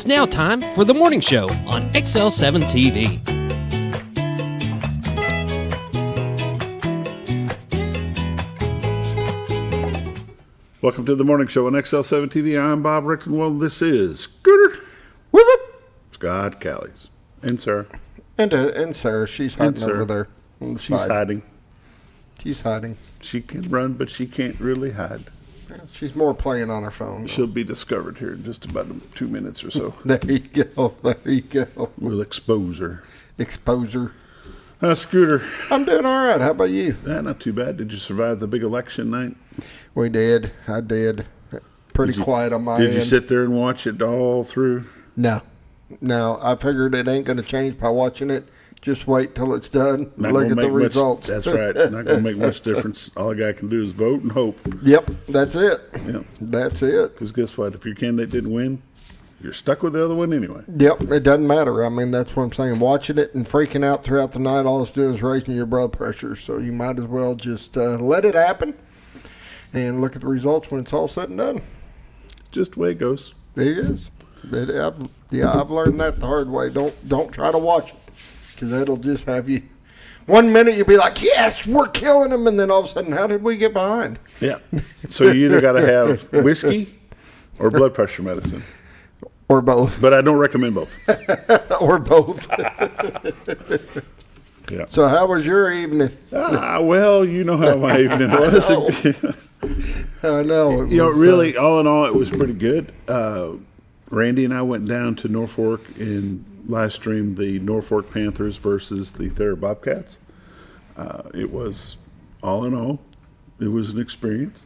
It's now time for the morning show on XL7-TV. Welcome to the morning show on XL7-TV. I'm Bob Rickton. Well, this is Scooter. Whoop, whoop. Scott Callies. And Sarah. And Sarah, she's hiding over there on the She's side. hiding. She's hiding. She can run, but she can't really hide. She's more playing on her phone. She'll be discovered here in just about 2 minutes or so. There you go. There you go. We'll expose her. Exposure. Scooter. I'm doing all right. How about you? Not too bad. Did you survive the big election night? We did. I did. Pretty quiet on my end. Did you sit there and watch it all through? No. I figured it ain't going to change by watching it. Just wait till it's done. Look at the results. That's right. Not going to make much difference. All a guy can do is vote and hope. Yep. That's it. Yep. That's it. Because guess what? If your candidate didn't win, you're stuck with the other one anyway. Yep. It doesn't matter. I mean, that's what I'm saying. Watching it and freaking out throughout the night, all it's doing is raising your blood pressure. So you might as well just let it happen and look at the results when it's all said and done. Just the way it goes. It is. I've learned that the hard way. Don't try to watch it, because that'll just have you. 1 minute you'll be like, yes, we're killing them, and then all of a sudden, how did we get behind? Yeah. So you either got to have whiskey or blood pressure medicine. Or both. But I don't recommend both. Or both. Yeah. So how was your evening? Well, you know how my evening was. I know. Really, all in all, it was pretty good. Randy and I went down to Norfolk and live streamed the Norfolk Panthers versus the Thayer Bobcats. It was, all in all, it was an experience.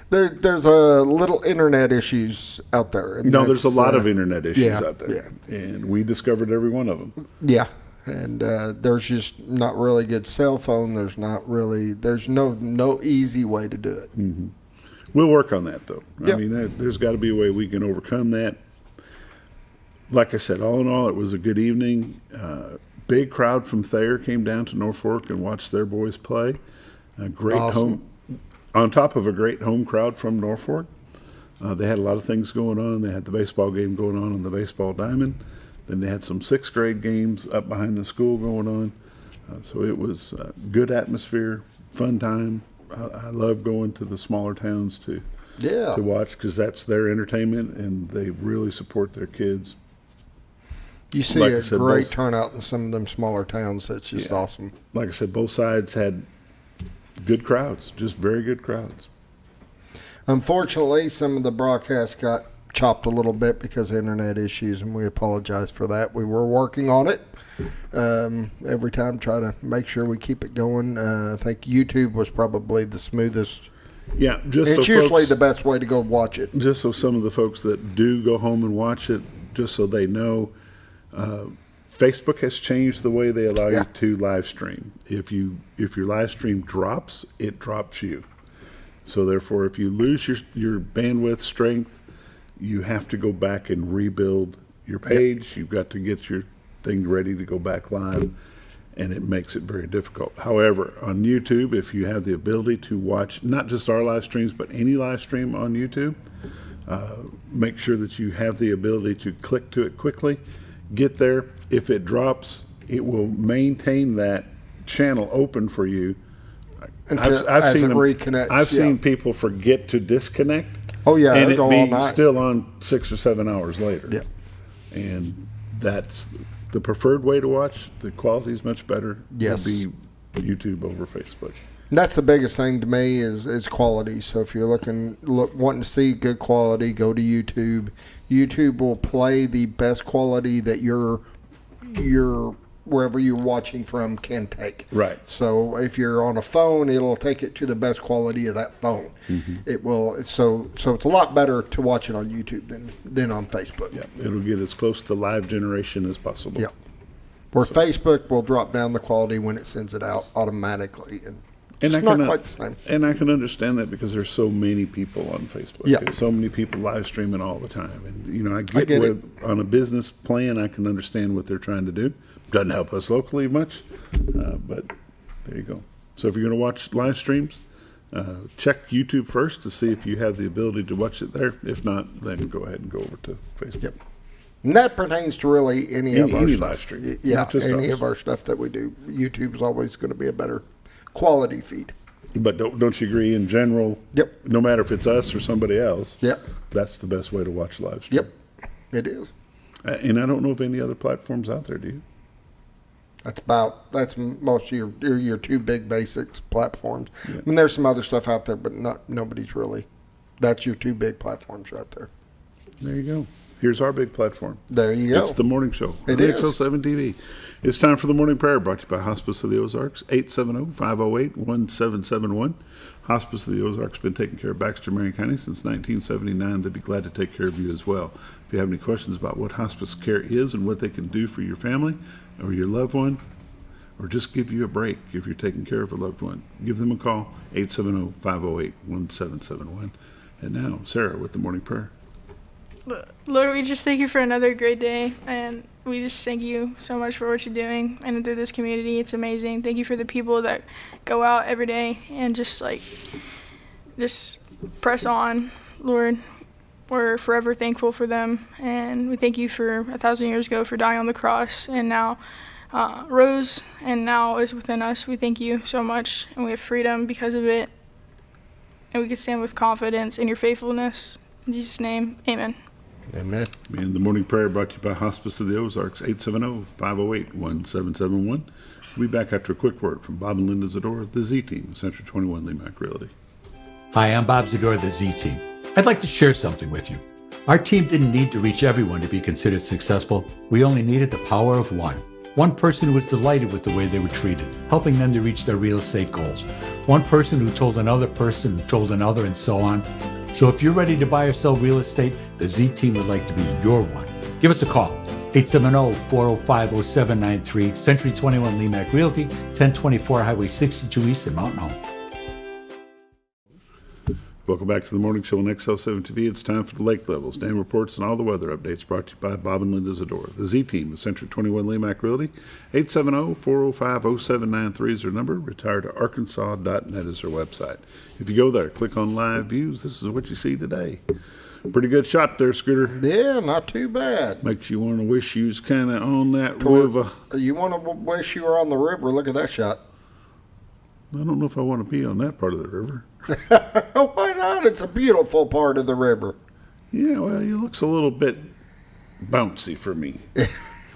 There's a little internet issues out there. No, there's a lot of internet issues out there. Yeah. And we discovered every one of them. Yeah. And there's just not really good cell phone. There's no easy way to do it. Mm-hmm. We'll work on that, though. Yep. I mean, there's got to be a way we can overcome that. Like I said, all in all, it was a good evening. Big crowd from Thayer came down to Norfolk and watched their boys play. A great Awesome. on top of a great home crowd from Norfolk. They had a lot of things going on. They had the baseball game going on the baseball diamond. Then they had some sixth grade games up behind the school going on. So it was a good atmosphere, fun time. I love going to the smaller towns to watch, because that's their entertainment, and they really support their kids. You see a great turnout in some of them smaller towns. That's just awesome. Like I said, both sides had good crowds, just very good crowds. Unfortunately, some of the broadcasts got chopped a little bit because of internet issues, and we apologize for that. We were working on it. Every time, try to make sure we keep it going. I think YouTube was probably the smoothest. Yeah, it's usually the best way to go watch it. Just so some of the folks that do go home and watch it, just so they know, Facebook has changed the way they allow you to live stream. If your live stream drops, it drops you. So therefore, if you lose your bandwidth strength, you have to go back and rebuild your page. You've got to get your thing ready to go back live, and it makes it very difficult. However, on YouTube, if you have the ability to watch not just our live streams, but any live stream on YouTube, make sure that you have the ability to click to it quickly, get there. If it drops, it will maintain that channel open for you. I've seen people forget to disconnect. Oh yeah, and it go be all night. Still on 6 or 7 hours later. Yeah, and that's the preferred way to watch. The quality is much better. Yes, it'll be YouTube over Facebook. And that's the biggest thing to me is quality. So if you're wanting to see good quality, go to YouTube. YouTube will play the best quality that your wherever you're watching from can take. Right. So if you're on a phone, it'll take it to the best quality of that phone. Mm-hmm. It will. So it's a lot better to watch it on YouTube than on Facebook. Yeah, it'll get as close to live generation as possible. Yeah. Where Facebook will drop down the quality when it sends it out automatically, and it's not quite the same. And I can understand that, because there's so many people on Facebook. Yeah. There's so many people live streaming all the time, and I get it. On a business plan, I can understand what they're trying to do. Doesn't help us locally much, but there you go. So if you're going to watch live streams, Check YouTube first to see if you have the ability to watch it there. If not, then go ahead and go over to Facebook. Yep. And that pertains to really any of our Any stuff. live stream, Yeah, not just any us. of our stuff that we do. YouTube's always going to be a better quality feed. But don't you agree in general? Yep. No matter if it's us or somebody else. Yep. That's the best way to watch live stream. Yep, it is. And I don't know of any other platforms out there. Do you? That's most of your two big basics platforms. I mean, there's some other stuff out there, but nobody's really. That's your two big platforms right there. There you go. Here's our big platform. There you go. It's the morning show. It on is. XL7-TV. It's time for the morning prayer, brought to you by Hospice of the Ozarks, 870-508-1771. Hospice of the Ozarks has been taking care of Baxter, Marion County since 1979. They'd be glad to take care of you as well. If you have any questions about what hospice care is and what they can do for your family or your loved one, or just give you a break if you're taking care of a loved one, give them a call, 870-508-1771. And now, Sarah with the morning prayer. Lord, we just thank you for another great day, and we just thank you so much for what you're doing and through this community. It's amazing. Thank you for the people that go out every day and just press on. Lord, we're forever thankful for them, and we thank you for 1,000 years ago for dying on the cross, and now rose and now is within us. We thank you so much, and we have freedom because of it, and we can stand with confidence in your faithfulness. In Jesus' name, amen. Amen. And the morning prayer brought to you by Hospice of the Ozarks, 870-508-1771. We'll be back after a quick word from Bob and Linda Zadora, the Z-Team of Century 21 Lemac Realty. Hi, I'm Bob Zadora, the Z-Team. I'd like to share something with you. Our team didn't need to reach everyone to be considered successful. We only needed the power of one. One person who was delighted with the way they were treated, helping them to reach their real estate goals. One person who told another person who told another, and so on. So if you're ready to buy or sell real estate, the Z-Team would like to be your one. Give us a call, 870-405-0793, Century 21 Lemac Realty, 1024 Highway 62 East in Mountain Home. Welcome back to the morning show on XL7-TV. It's time for the lake levels, dam reports, and all the weather updates brought to you by Bob and Linda Zadora. The Z-Team of Century 21 Lemac Realty, 870-405-0793 is their number. retiredtoarkansas.net is their website. If you go there, click on live views. This is what you see today. Pretty good shot there, Scooter. Yeah, not too bad. Makes you want to wish you was kind of on that river. You want to wish you were on the river? Look at that shot. I don't know if I want to be on that part of the river. Why not? It's a beautiful part of the river. Yeah, well, it looks a little bit bouncy for me.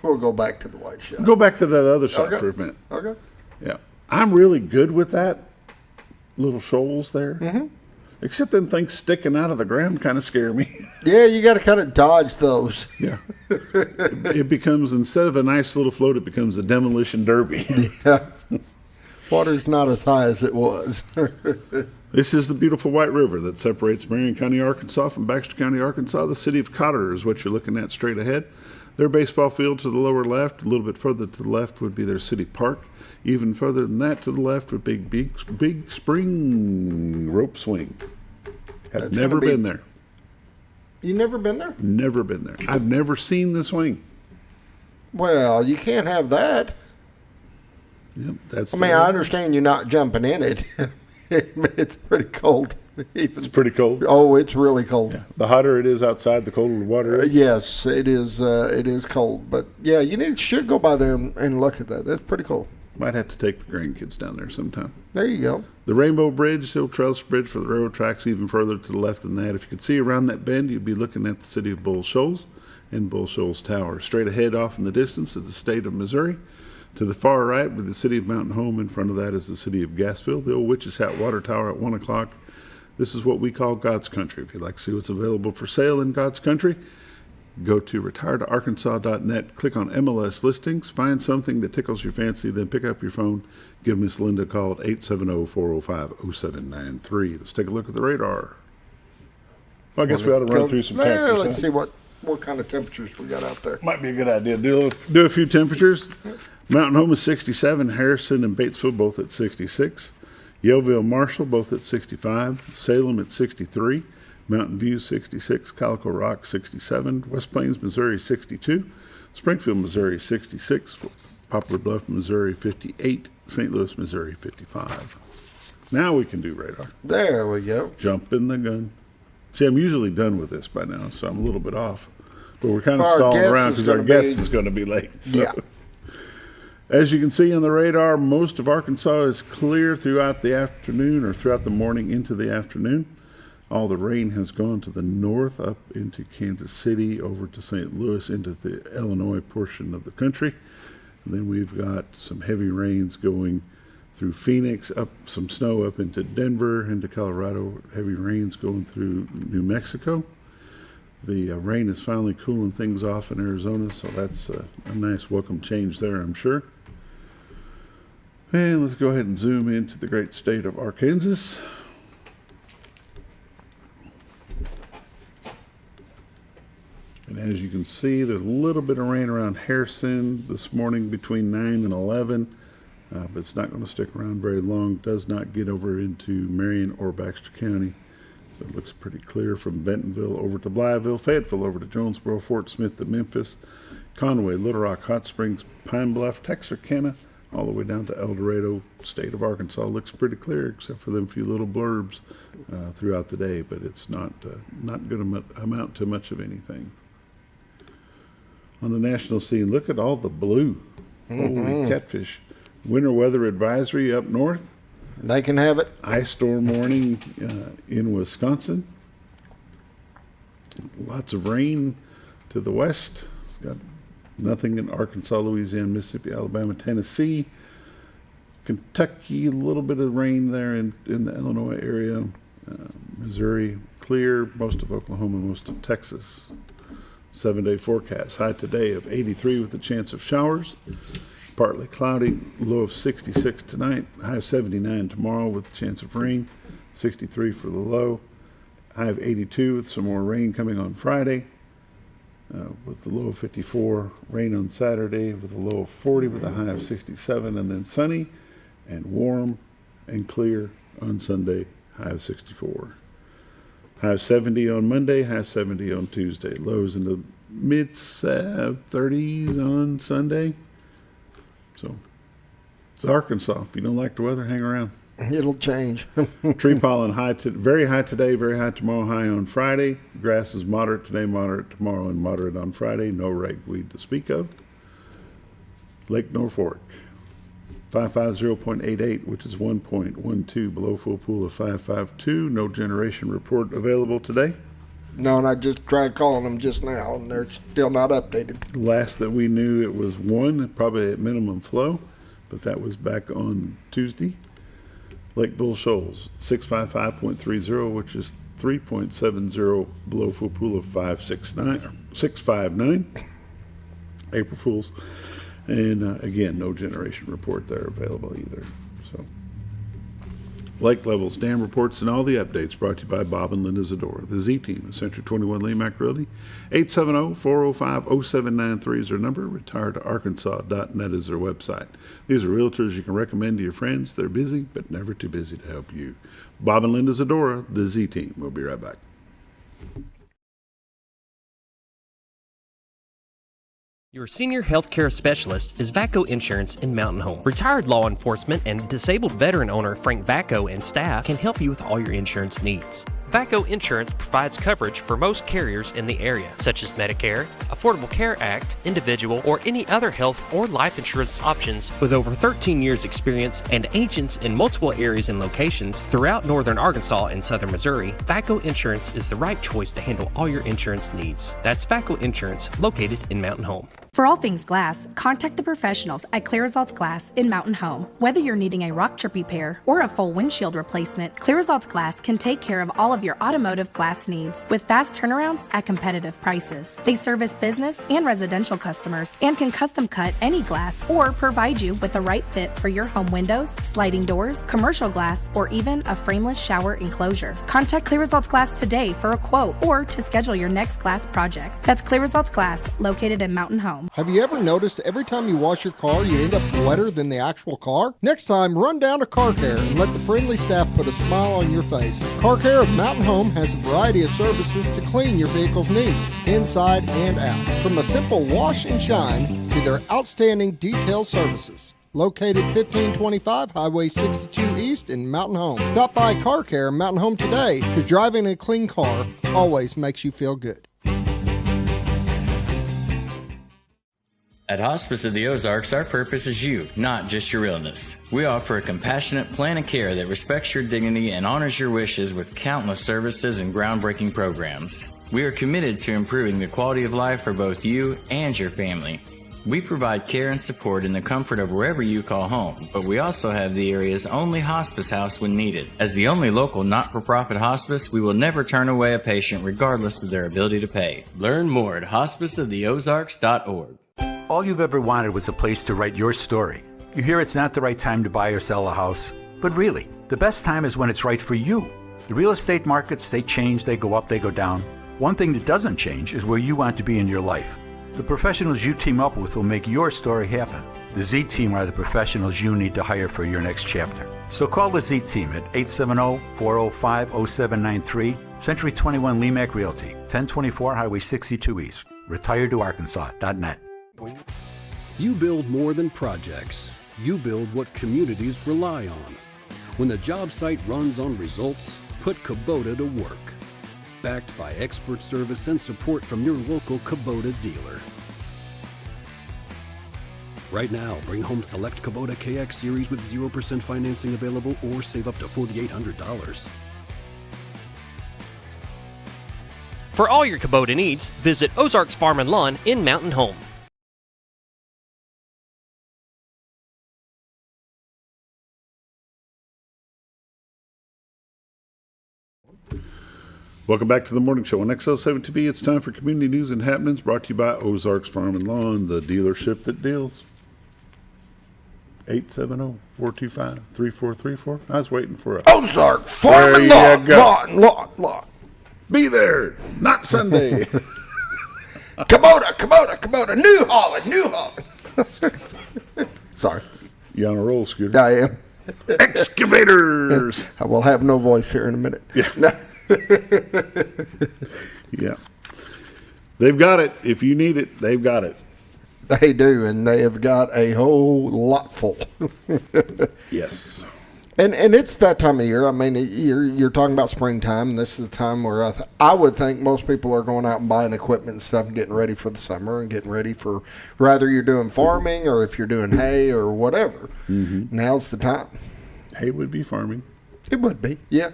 We'll go back to the white shot. Go back to that other shot Okay. for a minute. Okay. Yeah. I'm really good with that. Little shoals there. Mm-hmm. Except them things sticking out of the ground kind of scare me. Yeah, you got to kind of dodge those. Yeah. It becomes, instead of a nice little float, it becomes a demolition derby. Yeah. Water's not as high as it was. This is the beautiful White River that separates Marion County, Arkansas from Baxter County, Arkansas. The city of Cotter is what you're looking at straight ahead. Their baseball field to the lower left, a little bit further to the left would be their city park. Even further than that to the left would be big spring rope swing. Have never been there. You never been there? Never been there. I've never seen the swing. Well, you can't have that. Yep, that's. I mean, I understand you're not jumping in it. It's pretty cold. It's pretty cold. Oh, it's really cold. Yeah. The hotter it is outside, the colder the water is. Yes, it is. It is cold, but yeah, should go by there and look at that. That's pretty cool. Might have to take the grandkids down there sometime. There you go. The Rainbow Bridge, the old Trellis Bridge for the railroad tracks, even further to the left than that. If you could see around that bend, you'd be looking at the city of Bull Shoals and Bull Shoals Tower. Straight ahead off in the distance is the state of Missouri. To the far right, with the city of Mountain Home, in front of that is the city of Gassville. The old Witch's Hat Water Tower at 1 o'clock. This is what we call God's Country. If you'd like to see what's available for sale in God's Country, go to retiredtoarkansas.net, click on MLS listings, find something that tickles your fancy, then pick up your phone, give Miss Linda a call at 870-405-0793. Let's take a look at the radar. Well, I guess we ought to run through some temperatures. Let's see what kind of temperatures we got out there. Might be a good idea. Do a few temperatures. Mountain Home is 67, Harrison and Batesville both at 66, Yellville, Marshall both at 65, Salem at 63, Mountain View 66, Calico Rock 67, West Plains, Missouri 62, Springfield, Missouri 66, Poplar Bluff, Missouri 58, St. Louis, Missouri 55. Now we can do radar. There we go. Jumping the gun. See, I'm usually done with this by now, so I'm a little bit off. But we're kind of Our stalling guest around is because our gonna guest be- is going to be late. So. Yeah. As you can see on the radar, most of Arkansas is clear throughout the afternoon or throughout the morning into the afternoon. All the rain has gone to the north, up into Kansas City, over to St. Louis, into the Illinois portion of the country. And then we've got some heavy rains going through Phoenix, up some snow up into Denver, into Colorado, heavy rains going through New Mexico. The rain is finally cooling things off in Arizona, so that's a nice welcome change there, I'm sure. And let's go ahead and zoom into the great state of Arkansas. And as you can see, there's a little bit of rain around Harrison this morning between 9 and 11, but it's not going to stick around very long. Does not get over into Marion or Baxter County. So it looks pretty clear from Bentonville over to Blytheville, Fayetteville over to Jonesboro, Fort Smith to Memphis, Conway, Little Rock, Hot Springs, Pine Bluff, Texarkana, all the way down to El Dorado. State of Arkansas looks pretty clear, except for them few little blurbs throughout the day, but it's not going to amount to much of anything. On the national scene, look at all the blue. Holy catfish. Winter weather advisory up north. They can have it. Ice storm warning in Wisconsin. Lots of rain to the west. It's got nothing in Arkansas, Louisiana, Mississippi, Alabama, Tennessee. Kentucky, a little bit of rain there in the Illinois area. Missouri, clear. Most of Oklahoma, most of Texas. 7-day forecast. High today of 83 with a chance of showers. Partly cloudy. Low of 66 tonight. High of 79 tomorrow with a chance of rain. 63 for the low. High of 82 with some more rain coming on Friday. With the low of 54. Rain on Saturday with a low of 40 with a high of 67. And then sunny and warm and clear on Sunday. High of 64. High of 70 on Monday, high of 70 on Tuesday. Lows in the mid 30s on Sunday. So it's Arkansas. If you don't like the weather, hang around. It'll change. Tree pollen very high today, very high tomorrow, high on Friday. Grass is moderate today, moderate tomorrow, and moderate on Friday. No ragweed to speak of. Lake Norfolk, 550.88, which is 1.12 below full pool of 552. No generation report available today. No, and I just tried calling them just now, and they're still not updated. Last that we knew, it was 1, probably at minimum flow, but that was back on Tuesday. Lake Bull Shoals, 655.30, which is 3.70 below full pool of 659. April Fools. And again, no generation report there available either. So, lake levels, dam reports, and all the updates brought to you by Bob and Linda Zadora. The Z Team of Century 21 Lemac Realty. 870-405-0793 is their number. Retiredarkansas.net is their website. These are realtors you can recommend to your friends. They're busy, but never too busy to help you. Bob and Linda Zadora, the Z Team. We'll be right back. Your senior health care specialist is VACO Insurance in Mountain Home. Retired law enforcement and disabled veteran owner Frank VACO and staff can help you with all your insurance needs. VACO Insurance provides coverage for most carriers in the area, such as Medicare, Affordable Care Act, individual, or any other health or life insurance options. With over 13 years experience and agents in multiple areas and locations throughout northern Arkansas and southern Missouri, VACO Insurance is the right choice to handle all your insurance needs. That's VACO Insurance, located in Mountain Home. For all things glass, contact the professionals at Clear Results Glass in Mountain Home. Whether you're needing a rock chip repair or a full windshield replacement, Clear Results Glass can take care of all of your automotive glass needs with fast turnarounds at competitive prices. They service business and residential customers and can custom cut any glass or provide you with the right fit for your home windows, sliding doors, commercial glass, or even a frameless shower enclosure. Contact Clear Results Glass today for a quote or to schedule your next glass project. That's Clear Results Glass, located in Mountain Home. Have you ever noticed every time you wash your car, you end up wetter than the actual car? Next time, run down to Car Care and let the friendly staff put a smile on your face. Car Care of Mountain Home has a variety of services to clean your vehicle's needs, inside and out. From a simple wash and shine to their outstanding detail services. located 1525 Highway 62 East in Mountain Home. Stop by Car Care in Mountain Home today, because driving a clean car always makes you feel good. At Hospice of the Ozarks, our purpose is you, not just your illness. We offer a compassionate plan of care that respects your dignity and honors your wishes with countless services and groundbreaking programs. We are committed to improving the quality of life for both you and your family. We provide care and support in the comfort of wherever you call home, but we also have the area's only hospice house when needed. As the only local not-for-profit hospice, we will never turn away a patient regardless of their ability to pay. Learn more at hospiceoftheozarks.org. All you've ever wanted was a place to write your story. You hear it's not the right time to buy or sell a house, but really, the best time is when it's right for you. The real estate markets, they change, they go up, they go down. One thing that doesn't change is where you want to be in your life. The professionals you team up with will make your story happen. The Z Team are the professionals you need to hire for your next chapter. So call the Z Team at 870-405-0793, Century 21 Lemac Realty, 1024 Highway 62 East, retiredtoarkansas.net. You build more than projects. You build what communities rely on. When the job site runs on results, put Kubota to work. Backed by expert service and support from your local Kubota dealer. Right now, bring home select Kubota KX Series with 0% financing available or save up to $4,800. For all your Kubota needs, visit Ozarks Farm and Lawn in Mountain Home. Welcome back to the morning show on XL7-TV. It's time for community news and happenings, brought to you by Ozarks Farm and Lawn, the dealership that deals. 870-425-3434. I was waiting for a Ozark Farm and Lawn. Be there, not Sunday. Kubota, New Holland. Sorry. You on a roll, Scooter? I am. Excavators. I will have no voice here in a minute. Yeah. Yeah. They've got it. If you need it, they've got it. They do, and they have got a whole lot full. Yes. And it's that time of year. I mean, you're talking about springtime, and this is the time where I would think most people are going out and buying equipment and stuff and getting ready for the summer and getting ready for, whether you're doing farming or if you're doing hay or whatever. Mm-hmm. Now's the time. Hay would be farming. It would be, yeah.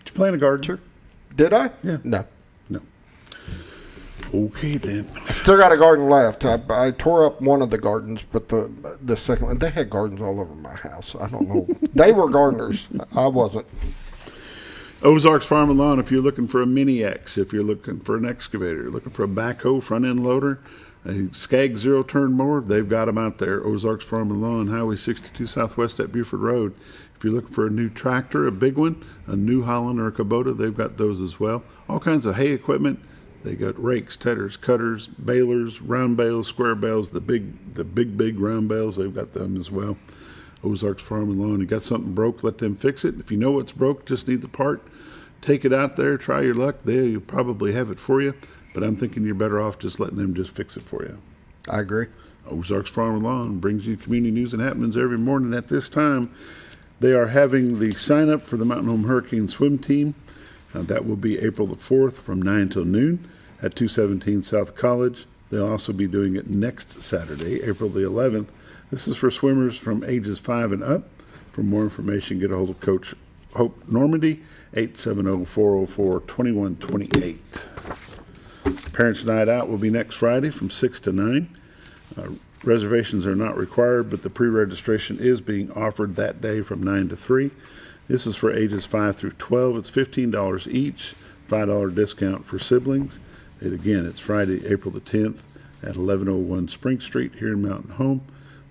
Did you plant a garden? Sure. Did I? Yeah. No. Okay, then. I still got a garden left. I tore up one of the gardens, but the second one, they had gardens all over my house. I don't know. They were gardeners. I wasn't. Ozarks Farm and Lawn, if you're looking for a Mini X, if you're looking for an excavator, looking for a backhoe, front-end loader, a Skag zero-turn mower, they've got them out there. Ozarks Farm and Lawn, Highway 62 Southwest at Buford Road. If you're looking for a new tractor, a big one, a New Holland or a Kubota, they've got those as well. All kinds of hay equipment. They got rakes, tedders, cutters, balers, round bales, square bales, the big round bales. They've got them as well. Ozarks Farm and Lawn. You got something broke, let them fix it. If you know what's broke, just need the part. Take it out there, try your luck. They'll probably have it for you. But I'm thinking you're better off just letting them just fix it for you. I agree. Ozarks Farm and Lawn brings you community news and happenings every morning at this time. They are having the sign up for the Mountain Home Hurricane Swim Team. That will be April the 4th from 9 till noon at 217 South College. They'll also be doing it next Saturday, April the 11th. This is for swimmers from ages 5 and up. For more information, get a hold of Coach Hope Normandy, 870-404-2128. Parents' Night Out will be next Friday from 6 to 9. Reservations are not required, but the pre-registration is being offered that day from 9 to 3. This is for ages 5 through 12. It's $15 each, $5 discount for siblings. It's Friday, April the 10th at 1101 Spring Street here in Mountain Home.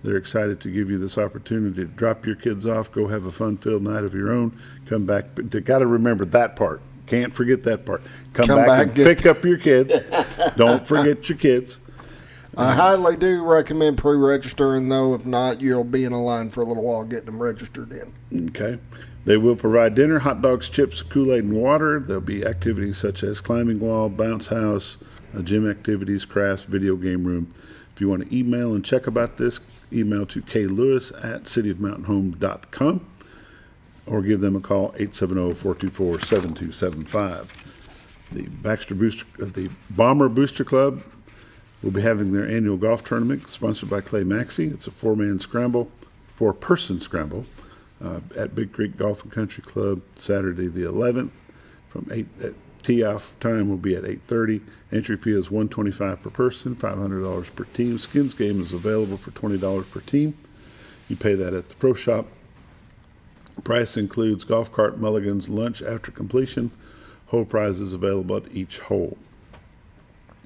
They're excited to give you this opportunity to drop your kids off, go have a fun-filled night of your own, come back. But you got to remember that part. Can't forget that part. Come back and pick up your kids. Don't forget your kids. I highly do recommend pre-registering, though. If not, you'll be in a line for a little while getting them registered in. Okay. They will provide dinner, hot dogs, chips, Kool-Aid, and water. There'll be activities such as climbing wall, bounce house, gym activities, crafts, video game room. If you want to email and check about this, email to klewis@cityofmountainhome.com or give them a call, 870-424-7275. The Bomber Booster Club will be having their annual golf tournament sponsored by Clay Maxey. It's a four-person scramble at Big Creek Golf and Country Club Saturday the 11th from 8. Tee-off time will be at 8:30. Entry fee is $125 per person, $500 per team. Skins game is available for $20 per team. You pay that at the pro shop. Price includes golf cart, mulligans, lunch after completion. Hole prizes available at each hole.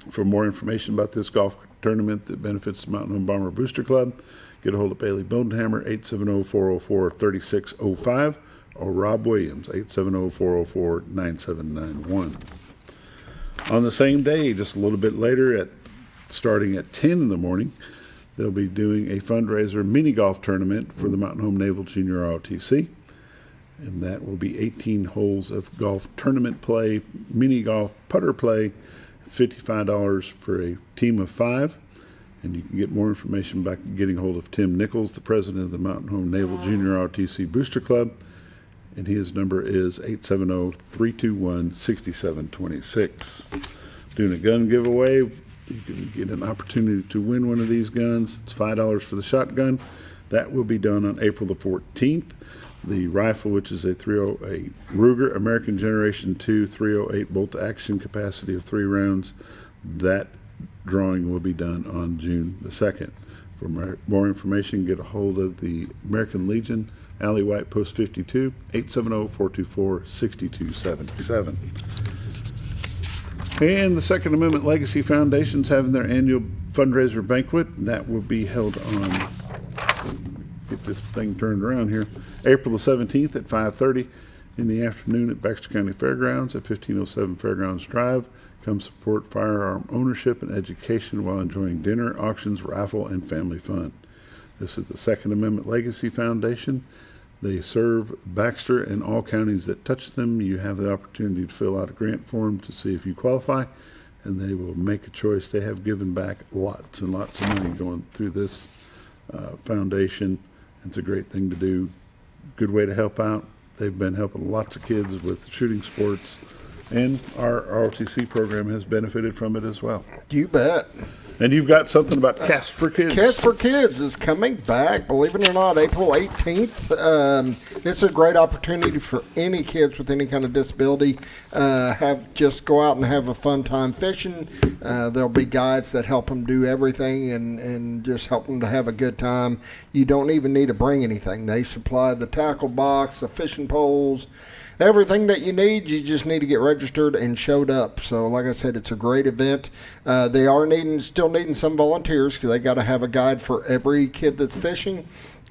For more information about this golf tournament that benefits the Mountain Home Bomber Booster Club, get a hold of Bailey Bodenhammer, 870-404-3605, or Rob Williams, 870-404-9791. On the same day, just a little bit later, starting at 10 in the morning, they'll be doing a fundraiser mini golf tournament for the Mountain Home Naval Junior ROTC. And that will be 18 holes of golf tournament play, mini golf putter play. It's $55 for a team of 5. And you can get more information by getting a hold of Tim Nichols, the president of the Mountain Home Naval Junior ROTC Booster Club. And his number is 870-321-6726. Doing a gun giveaway. You can get an opportunity to win one of these guns. It's $5 for the shotgun. That will be done on April the 14th. The rifle, which is a 308 Ruger American Generation 2 308 bolt action capacity of 3 rounds, that drawing will be done on June the 2nd. For more information, get a hold of the American Legion, Alley White, Post 52, 870-424-6277. And the Second Amendment Legacy Foundation's having their annual fundraiser banquet. That will be held on, get this thing turned around here, April the 17th at 5:30 in the afternoon at Baxter County Fairgrounds at 1507 Fairgrounds Drive. Come support firearm ownership and education while enjoying dinner, auctions, raffle, and family fun. This is the Second Amendment Legacy Foundation. They serve Baxter and all counties that touch them. You have the opportunity to fill out a grant form to see if you qualify, and they will make a choice. They have given back lots and lots of money going through this foundation. It's a great thing to do. Good way to help out. They've been helping lots of kids with shooting sports, and our ROTC program has benefited from it as well. You bet. And you've got something about Cats for Kids. Cats for Kids is coming back, believe it or not, April 18th. It's a great opportunity for any kids with any kind of disability. Just go out and have a fun time fishing. There'll be guides that help them do everything and just help them to have a good time. You don't even need to bring anything. They supply the tackle box, the fishing poles, everything that you need. You just need to get registered and showed up. So like I said, it's a great event. They are still needing some volunteers because they got to have a guide for every kid that's fishing,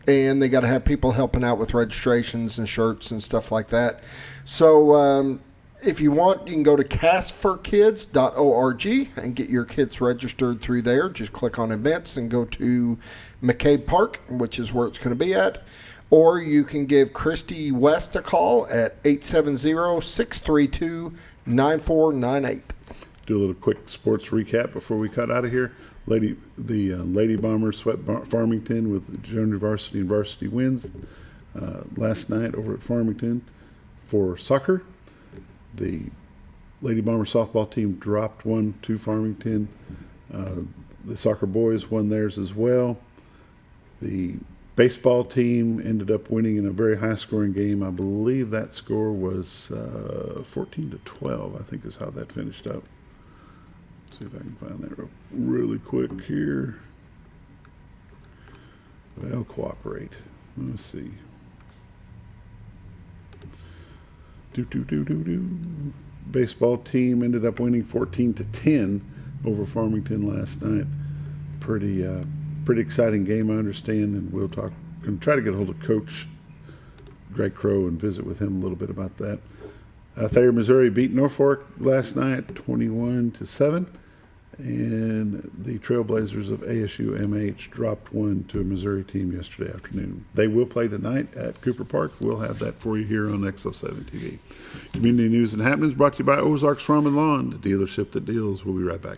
and they got to have people helping out with registrations and shirts and stuff like that. So if you want, you can go to castforkids.org and get your kids registered through there. Just click on events and go to McCabe Park, which is where it's going to be at. Or you can give Christy West a call at 870-632-9498. Do a little quick sports recap before we cut out of here. The Lady Bombers swept Farmington with junior varsity and varsity wins last night over at Farmington. For soccer, the Lady Bomber softball team dropped one to Farmington. The soccer boys won theirs as well. The baseball team ended up winning in a very high-scoring game. I believe that score was 14-12, I think is how that finished up. Let's see if I can find that really quick here. Well, cooperate. Let's see. Baseball team ended up winning 14-10 over Farmington last night. Pretty exciting game, I understand, and we'll talk. Going to try to get a hold of Coach Greg Crow and visit with him a little bit about that. Thayer, Missouri beat Norfolk last night 21-7, and the Trailblazers of ASU MH dropped one to a Missouri team yesterday afternoon. They will play tonight at Cooper Park. We'll have that for you here on XL7-TV. Community News and Happenings brought to you by Ozarks Farm and Lawn, the dealership that deals. We'll be right back.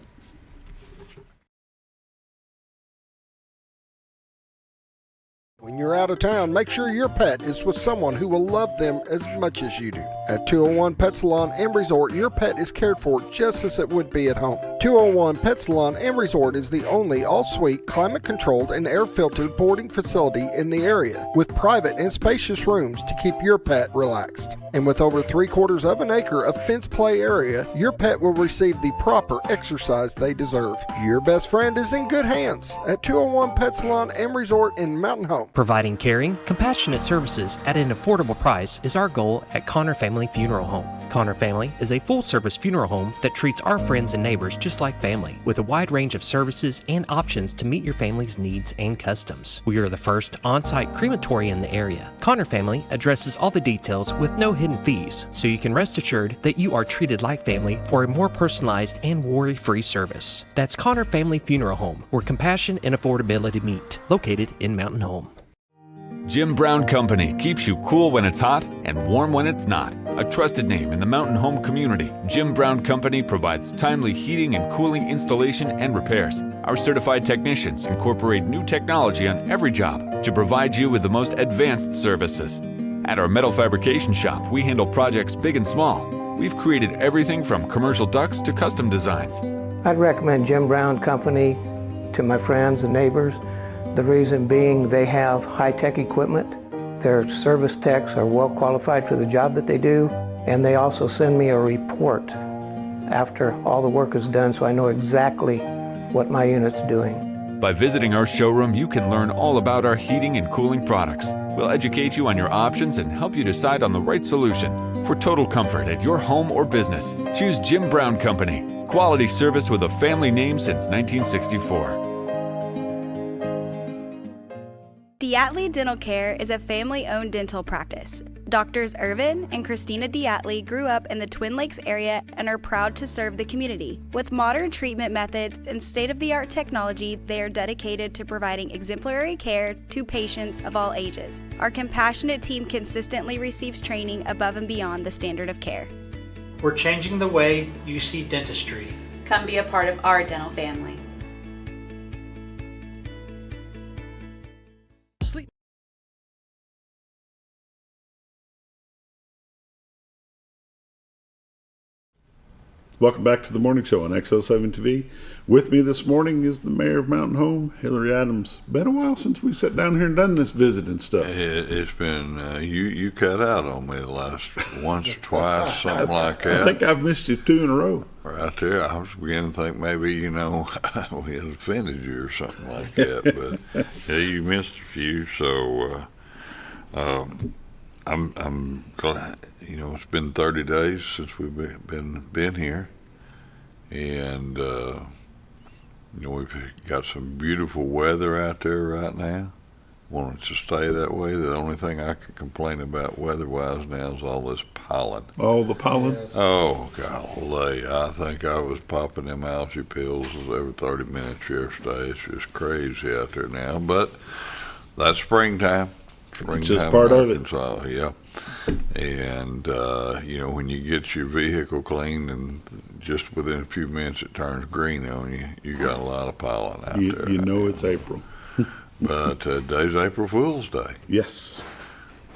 you're out of town, make sure your pet is with someone who will love them as much as you do. At 201 Pet Salon and Resort, your pet is cared for just as it would be at home. 201 Pet Salon and Resort is the only all-suite, climate-controlled, and air-filtered boarding facility in the area, with private and spacious rooms to keep your pet relaxed. And with over 3/4 of an acre of fenced play area, your pet will receive the proper exercise they deserve. Your best friend is in good hands at 201 Pet Salon and Resort in Mountain Home. Providing caring, compassionate services at an affordable price is our goal at Connor Family Funeral Home. Connor Family is a full-service funeral home that treats our friends and neighbors just like family, with a wide range of services and options to meet your family's needs and customs. We are the first on-site crematory in the area. Connor Family addresses all the details with no hidden fees, so you can rest assured that you are treated like family for a more personalized and worry-free service. That's Connor Family Funeral Home, where compassion and affordability meet, located in Mountain Home. Jim Brown Company keeps you cool when it's hot and warm when it's not. A trusted name in the Mountain Home community, Jim Brown Company provides timely heating and cooling installation and repairs. Our certified technicians incorporate new technology on every job to provide you with the most advanced services. At our metal fabrication shop, we handle projects big and small. We've created everything from commercial ducts to custom designs. I'd recommend Jim Brown Company to my friends and neighbors. The reason being they have high-tech equipment. Their service techs are well qualified for the job that they do, and they also send me a report after all the work is done so I know exactly what my unit's doing. By visiting our showroom, you can learn all about our heating and cooling products. We'll educate you on your options and help you decide on the right solution. For total comfort at your home or business, choose Jim Brown Company. Quality service with a family name since 1964. Diatley Dental Care is a family-owned dental practice. Doctors Irvin and Christina Diatley grew up in the Twin Lakes area and are proud to serve the community. With modern treatment methods and state-of-the-art technology, they are dedicated to providing exemplary care to patients of all ages. Our compassionate team consistently receives training above and beyond the standard of care. We're changing the way you see dentistry. Come be a part of our dental family. Sleep. Welcome back to the morning show on XL7-TV. With me this morning is the mayor of Mountain Home, Hillrey Adams. Been a while since we sat down here and done this visiting stuff. It's been, you cut out on me the last once or twice, something like that. I think I've missed you 2 in a row. Right there. I was beginning to think maybe, we had offended you or something like that. But yeah, you missed a few, so I'm glad. It's been 30 days since we've been here, and we've got some beautiful weather out there right now. Want it to stay that way. The only thing I can complain about weather-wise now is all this pollen. Oh, the pollen? Yes. Oh, golly. I think I was popping them algae pills every 30 minutes yesterday. It's just crazy out there now, but that's springtime. It's just part of it. Yeah. And, when you get your vehicle cleaned and just within a few minutes it turns green on you, you got a lot of pollen out there. You know it's April. But today's April Fool's Day. Yes.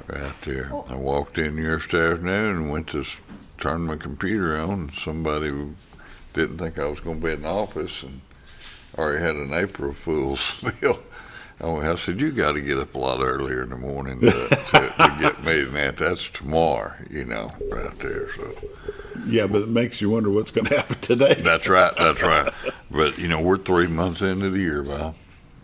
Right there. I walked in yesterday afternoon and went to turn my computer on, and somebody who didn't think I was going to be in the office and already had an April Fool's deal. I said, you got to get up a lot earlier in the morning to get me that. That's tomorrow, right there. So. Yeah, but it makes you wonder what's going to happen today. That's right. But, we're 3 months into the year, Bob.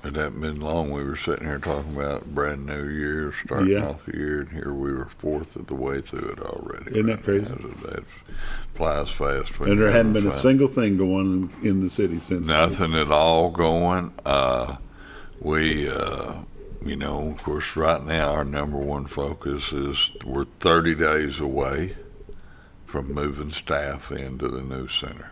It hadn't been long. We were sitting here talking about brand new year, starting off the year, and here we were 4th of the way through it already. Isn't that crazy? That flies fast. And there hadn't been a single thing going on in the city since. Nothing at all going. We, of course, right now our number one focus is we're 30 days away from moving staff into the new center.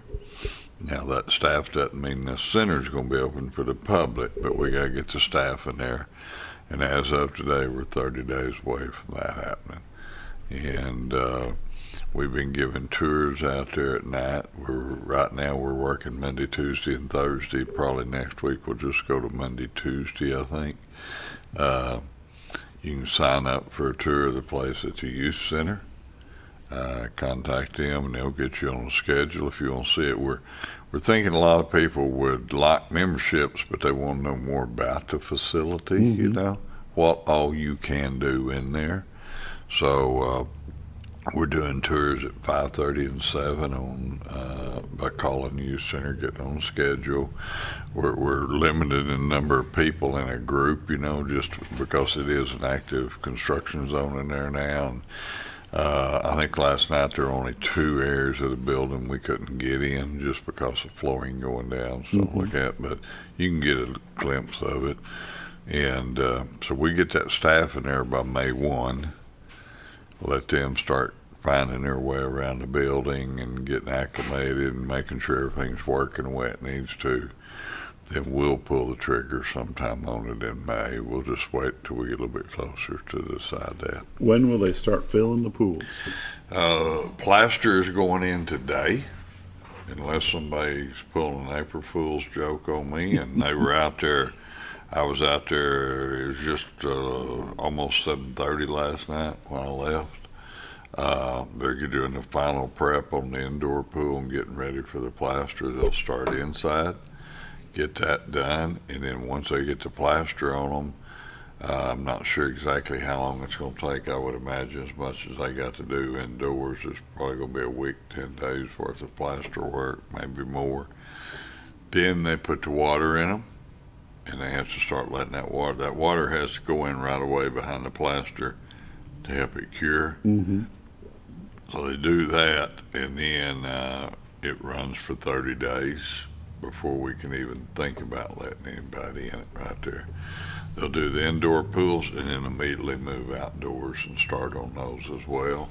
Now, that staff doesn't mean the center's going to be open for the public, but we got to get the staff in there. And as of today, we're 30 days away from that happening. And we've been giving tours out there at night. Right now we're working Monday, Tuesday, and Thursday. Probably next week we'll just go to Monday, Tuesday, I think. You can sign up for a tour of the place at the youth center. Contact them and they'll get you on a schedule if you want to see it. We're thinking a lot of people would like memberships, but they want to know more about the facility, you know, what all you can do in there. So we're doing tours at 5:30 and 7 on by calling the youth center, getting on the schedule. We're limited in number of people in a group, you know, just because it is an active construction zone in there now. And, I think last night there were only 2 areas of the building we couldn't get in just because of flooring going down, stuff like that. But you can get a glimpse of it. And so we get that staff in there by May 1, let them start finding their way around the building and getting acclimated and making sure everything's working the way it needs to. Then we'll pull the trigger sometime on it in May. We'll just wait till we get a little bit closer to decide that. When will they start filling the pools? Plaster is going in today, unless somebody's pulling an April Fool's joke on me. And they were out there. I was out there. It was just almost 7:30 last night when I left. They're doing the final prep on the indoor pool and getting ready for the plaster. They'll start inside, get that done, and then once they get the plaster on them, I'm not sure exactly how long it's going to take. I would imagine as much as they got to do indoors, it's probably going to be a week, 10 days worth of plaster work, maybe more. Then they put the water in them, and they have to start letting that water has to go in right away behind the plaster to help it cure. So they do that, and then it runs for 30 days before we can even think about letting anybody in it right there. They'll do the indoor pools and then immediately move outdoors and start on those as well.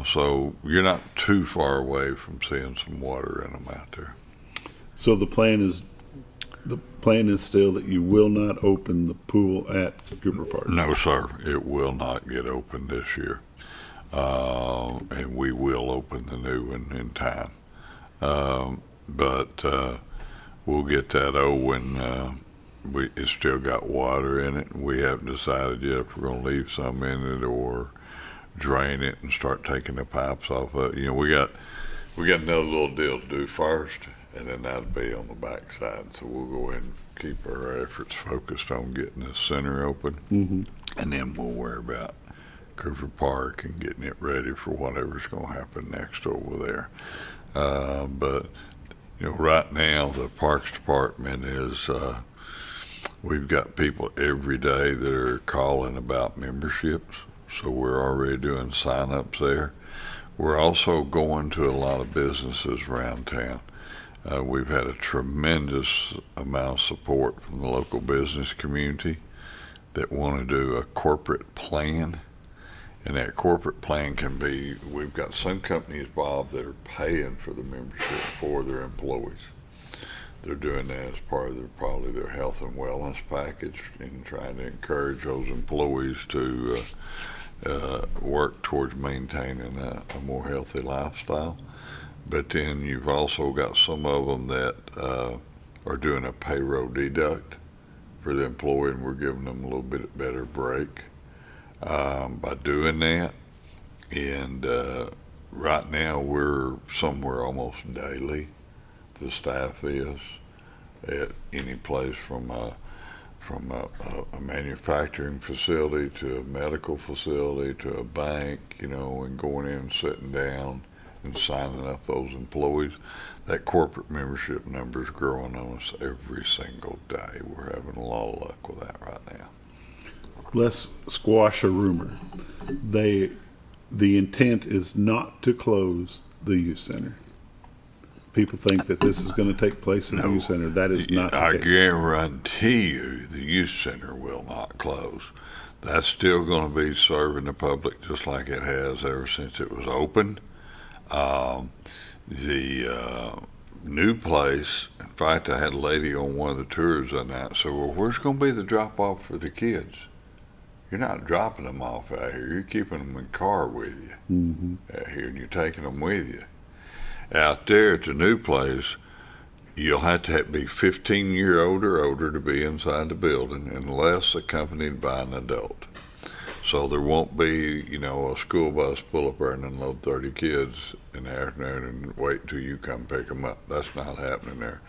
So you're not too far away from seeing some water in them out there. So the plan is still that you will not open the pool at Cooper Park? No, sir. It will not get opened this year. And we will open the new one in time. But we'll get that when it's still got water in it. We haven't decided yet if we're going to leave some in it or drain it and start taking the pipes off of it. You know, we got another little deal to do first, and then that'll be on the back side. So we'll go ahead and keep our efforts focused on getting the center open, and then we'll worry about Cooper Park and getting it ready for whatever's going to happen next over there. But you know, right now the Parks Department is we've got people every day that are calling about memberships, so we're already doing sign-ups there. We're also going to a lot of businesses around town. We've had a tremendous amount of support from the local business community that want to do a corporate plan. And that corporate plan can be, we've got some companies, Bob, that are paying for the membership for their employees. They're doing that as part of probably their health and wellness package and trying to encourage those employees to work towards maintaining a more healthy lifestyle. But then you've also got some of them that are doing a payroll deduct for the employee, and we're giving them a little bit better break by doing that. And right now we're somewhere almost daily, the staff is, at any place from a manufacturing facility to a medical facility to a bank, you know, and going in and sitting down and signing up those employees. That corporate membership number is growing on us every single day. We're having a lot of luck with that right now. Let's squash a rumor. The intent is not to close the youth center. People think that this is going to take place in the youth center. That is not the case. I guarantee you the youth center will not close. That's still going to be serving the public just like it has ever since it was opened. The new place, in fact, I had a lady on one of the tours on that said, well, where's going to be the drop-off for the kids? You're not dropping them off out here. You're keeping them in the car with you out here, and you're taking them with you. Out there at the new place, you'll have to be 15 years old or older to be inside the building unless accompanied by an adult. So there won't be, a school bus pull up there and unload 30 kids in the afternoon and wait until you come pick them up. That's not happening there.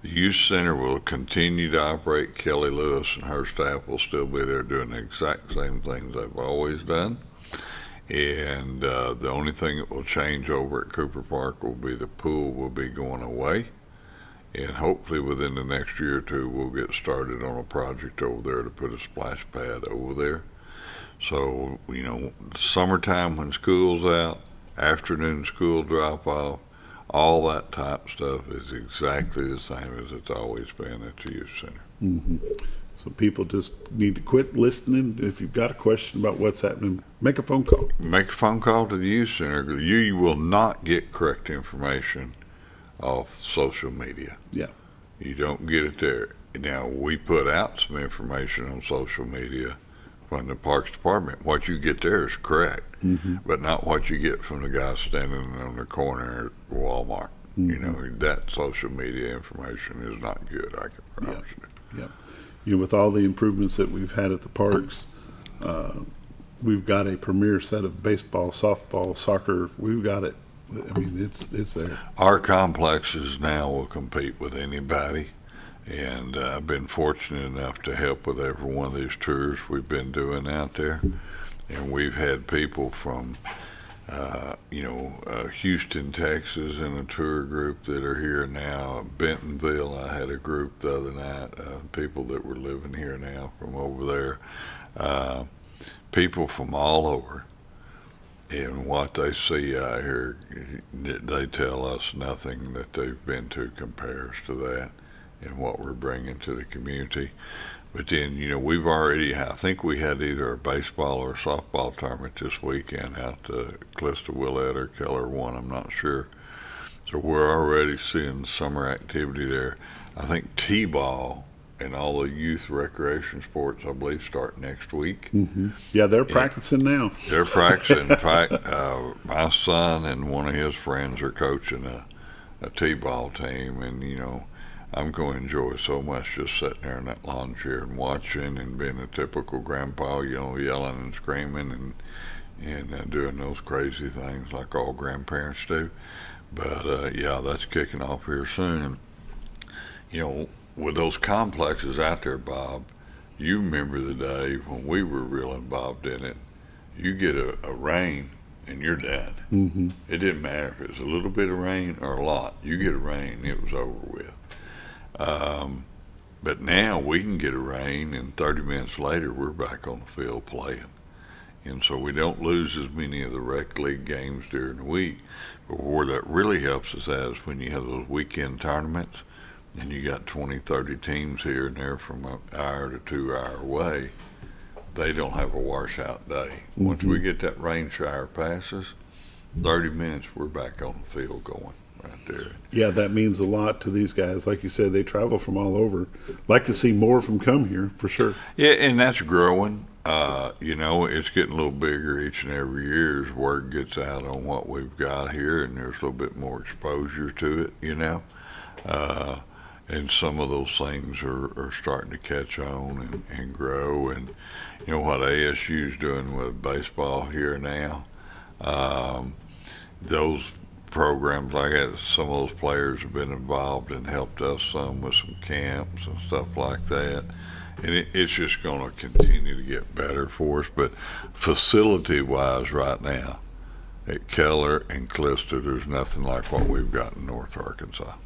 The youth center will continue to operate. Kelly Lewis and her staff will still be there doing the exact same things they've always done. And the only thing that will change over at Cooper Park will be the pool will be going away. And hopefully within the next year or two, we'll get started on a project over there to put a splash pad over there. So, summertime when school's out, afternoon school drop off, all that type stuff is exactly the same as it's always been at the youth center. Mm-hmm. So people just need to quit listening. If you've got a question about what's happening, make a phone call. Make a phone call to the youth center. You will not get correct information off social media. Yeah. You don't get it there. Now, we put out some information on social media from the Parks Department. What you get there is correct, but not what you get from the guy standing on the corner at Walmart. That social media information is not good, I can promise you. Yeah. With all the improvements that we've had at the parks, we've got a premier set of baseball, softball, soccer. We've got it. I mean, it's there. Our complexes now will compete with anybody. And I've been fortunate enough to help with every one of these tours we've been doing out there. And we've had people from, Houston, Texas in a tour group that are here now. Bentonville, I had a group the other night, people that were living here now from over there. People from all over. And what they see out here, they tell us nothing that they've been to compares to that. And what we're bringing to the community. But then, we've already, I think we had either a baseball or a softball tournament this weekend out to Clista Willett or Keller One, I'm not sure. So we're already seeing summer activity there. I think T-ball and all the youth recreation sports, I believe, start next week. Mm-hmm. Yeah, they're practicing now. They're practicing. In fact, my son and one of his friends are coaching a T-ball team, and, I'm going to enjoy so much just sitting there in that lawn chair and watching and being a typical grandpa, yelling and screaming and doing those crazy things like all grandparents do. But, that's kicking off here soon. And, with those complexes out there, Bob, you remember the day when we were real involved in it. You get a rain and you're done. Mm-hmm. It didn't matter if it was a little bit of rain or a lot. You get a rain, it was over with. But now we can get a rain and 30 minutes later we're back on the field playing. And so we don't lose as many of the rec league games during the week. But where that really helps us out is when you have those weekend tournaments and you got 20, 30 teams here and there from an hour to 2 hour away, they don't have a washout day. Mm-hmm. Once we get that rain shower passes, 30 minutes we're back on the field going. Right there. Yeah, that means a lot to these guys. Like you said, they travel from all over. Like to see more of them come here, for sure. Yeah, and that's growing. It's getting a little bigger each and every year as word gets out on what we've got here, and there's a little bit more exposure to it, and some of those things are starting to catch on and grow. And, what ASU's doing with baseball here now, those programs like that, some of those players have been involved and helped us some with some camps and stuff like that, and it's just going to continue to get better for us. But facility wise right now at Keller and Clista, there's nothing like what we've got in North Arkansas.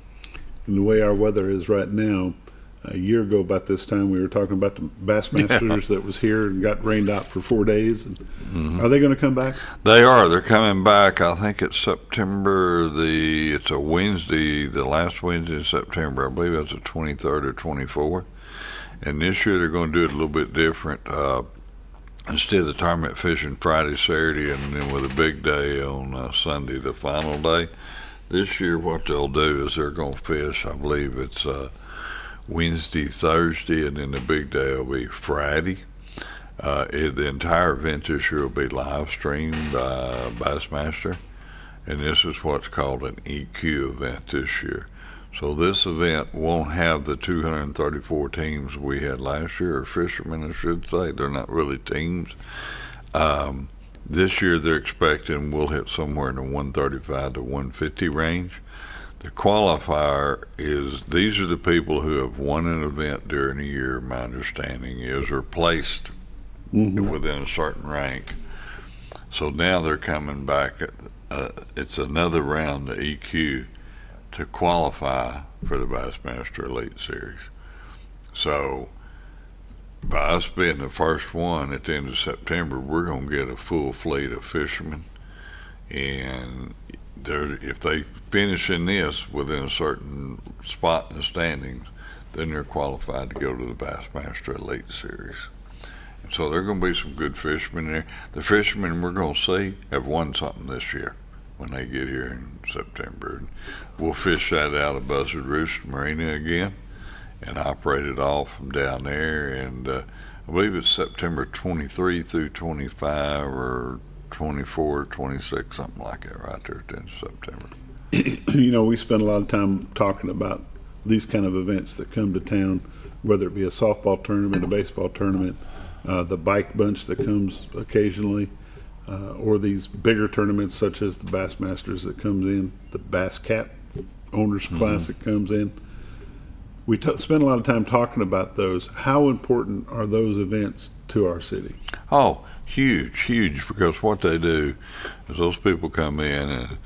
And the way our weather is right now, a year ago about this time we were talking about the Bassmasters that was here and got rained out for 4 days. And are they going to come back? They are. They're coming back. I think it's September it's a Wednesday, the last Wednesday of September. I believe that's the 23rd or 24th. And this year they're going to do it a little bit different. Instead of the tournament fishing Friday, Saturday, and then with a big day on Sunday, the final day, this year what they'll do is they're going to fish, I believe it's Wednesday, Thursday, and then the big day will be Friday. The entire event this year will be live streamed by Bassmaster, and this is what's called an EQ event this year. So this event won't have the 234 teams we had last year, or fishermen I should say. They're not really teams. This year they're expecting we'll hit somewhere in the 135 to 150 range. The qualifier is these are the people who have won an event during a year, my understanding is, or placed within a certain rank. So now they're coming back. It's another round of EQ to qualify for the Bassmaster Elite Series. So by us being the first one at the end of September, we're going to get a full fleet of fishermen. And if they finish in this within a certain spot in the standings, then they're qualified to go to the Bassmaster Elite Series. And so there are going to be some good fishermen there. The fishermen we're going to see have won something this year when they get here in September. And we'll fish that out of Buzzard Roost Marina again and operate it all from down there. And I believe it's September 23 through 25 or 24, 26, something like that right there at the end of September. You know, we spend a lot of time talking about these kind of events that come to town, whether it be a softball tournament, a baseball tournament, the bike bunch that comes occasionally, or these bigger tournaments such as the Bassmasters that comes in, the Bass Cat Owners Class that comes in. We spend a lot of time talking about those. How important are those events to our city? Oh, huge, because what they do is those people come in and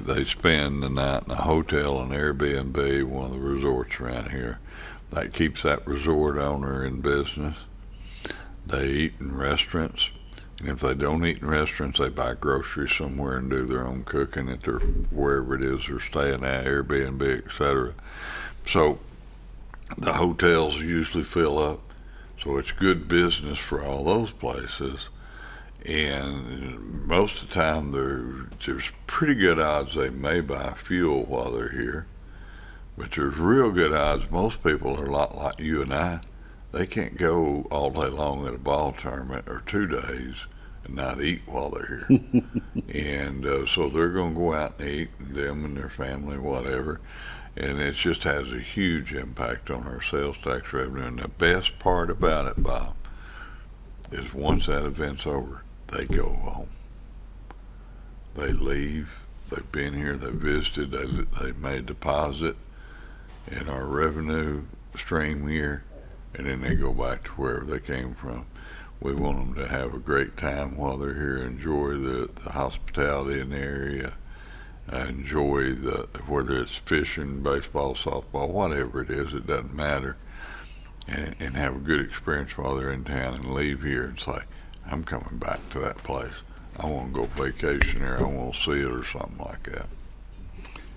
they spend the night in a hotel, an Airbnb, one of the resorts around here. That keeps that resort owner in business. They eat in restaurants, and if they don't eat in restaurants, they buy groceries somewhere and do their own cooking at their wherever it is they're staying at, Airbnb, etc. So the hotels usually fill up, so it's good business for all those places. And most of the time there's pretty good odds they may buy fuel while they're here, but there's real good odds most people are a lot like you and I. They can't go all day long at a ball tournament or 2 days and not eat while they're here. And so they're going to go out and eat, and them and their family, whatever. And it just has a huge impact on our sales tax revenue. And the best part about it, Bob, is once that event's over, they go home. They leave. They've been here. They visited. They made a deposit in our revenue stream here, and then they go back to wherever they came from. We want them to have a great time while they're here, enjoy the hospitality in the area, enjoy whether it's fishing, baseball, softball, whatever it is, it doesn't matter, and have a good experience while they're in town and leave here and say, I'm coming back to that place. I want to go vacation there. I want to see it or something like that.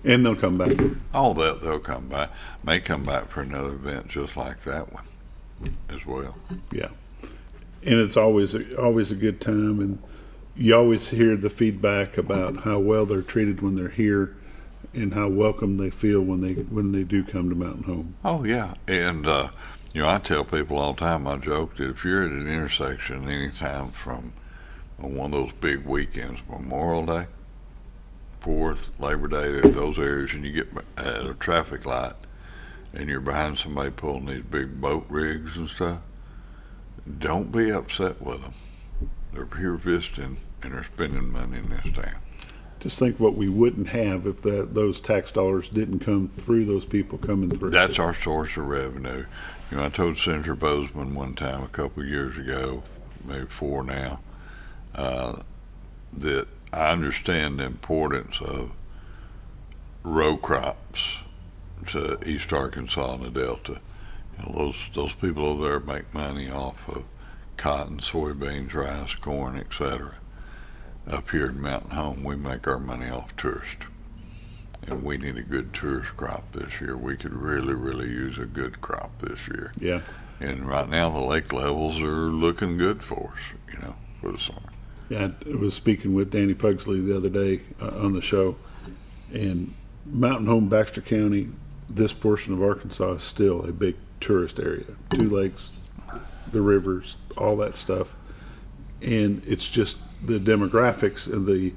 And they'll come back. Oh, they'll come back. May come back for another event just like that one as well. Yeah. And it's always a good time, and you always hear the feedback about how well they're treated when they're here and how welcome they feel when they do come to Mountain Home. Oh, yeah. And, I tell people all the time, I joke that if you're at an intersection anytime from one of those big weekends, Memorial Day, 4th, Labor Day, those areas, and you get at a traffic light and you're behind somebody pulling these big boat rigs and stuff, don't be upset with them. They're here visiting and they're spending money in this town. Just think what we wouldn't have if those tax dollars didn't come through those people coming through. That's our source of revenue. I told Senator Bozeman one time a couple of years ago, maybe 4 now, that I understand the importance of row crops to East Arkansas and the Delta. Those people over there make money off of cotton, soybeans, rice, corn, etc. Up here in Mountain Home, we make our money off tourists. And we need a good tourist crop this year. We could really use a good crop this year. Yeah. And right now the lake levels are looking good for us, for the summer. Yeah, I was speaking with Danny Pugsley the other day on the show, and Mountain Home, Baxter County, this portion of Arkansas is still a big tourist area. 2 lakes, the rivers, all that stuff. And it's just the demographics and the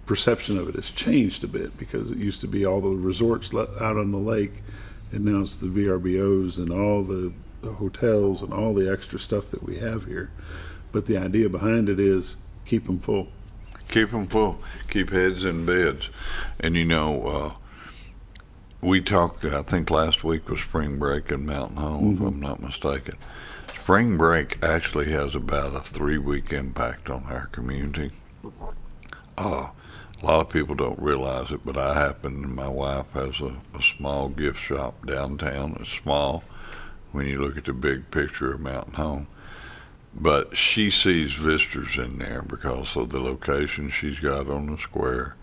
perception of it has changed a bit, because it used to be all the resorts out on the lake, and now it's the VRBOs and all the hotels and all the extra stuff that we have here. but the idea behind it is keep them full. Keep them full. Keep heads in beds. And we talked, I think last week was spring break in Mountain Home, if I'm not mistaken. Spring break actually has about a 3-week impact on our community. A lot of people don't realize it, but my wife has a small gift shop downtown. It's small when you look at the big picture of Mountain Home. But she sees visitors in there because of the location she's got on the square.